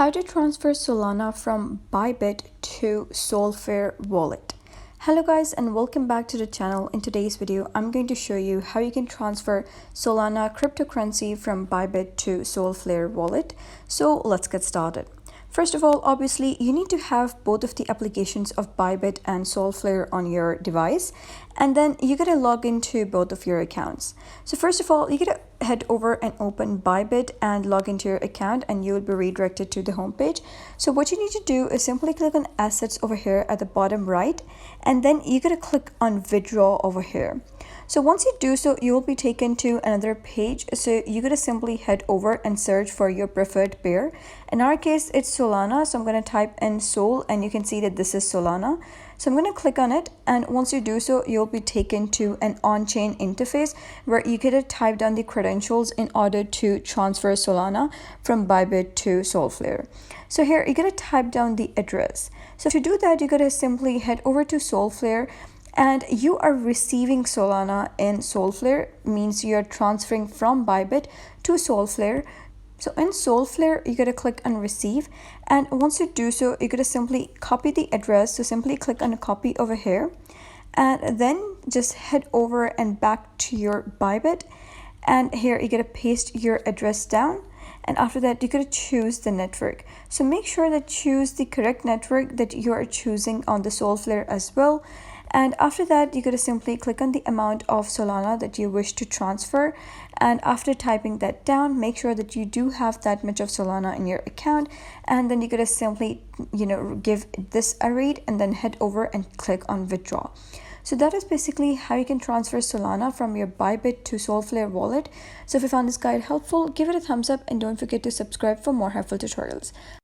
How to transfer Solana from Bybit to Solflare wallet. Hello guys and welcome back to the channel. In today's video, I'm going to show you how you can transfer Solana cryptocurrency from Bybit to Solflare wallet. So let's get started. First of all, obviously, you need to have both of the applications of Bybit and Solflare on your device, and then you gotta log into both of your accounts. So first of all, you gotta head over and open Bybit and log into your account, and you will be redirected to the home page. So what you need to do is simply click on assets over here at the bottom right, and then you gotta click on withdraw over here. So once you do so, you will be taken to another page. So you gotta simply head over and search for your preferred pair. In our case, it's Solana. So I'm gonna type in Sol, and you can see that this is Solana. So I'm gonna click on it, and once you do so, you'll be taken to an on-chain interface where you gotta type down the credentials in order to transfer Solana from Bybit to Solflare. So here you gotta type down the address. So to do that, you gotta simply head over to Solflare, and you are receiving Solana in Solflare, means you're transferring from Bybit to Solflare. So in Solflare, you gotta click on receive, and once you do so, you gotta simply copy the address. So simply click on a copy over here, and then just head over and back to your Bybit, and here you gotta paste your address down. And after that, you gotta choose the network. So make sure that choose the correct network that you are choosing on the Solflare as well. And after that, you gotta simply click on the amount of Solana that you wish to transfer. And after typing that down, make sure that you do have that much of Solana in your account. And then you gotta simply, give this a read and then head over and click on withdraw. So that is basically how you can transfer Solana from your Bybit to Solflare wallet. So if you found this guide helpful, give it a thumbs up and don't forget to subscribe for more helpful tutorials.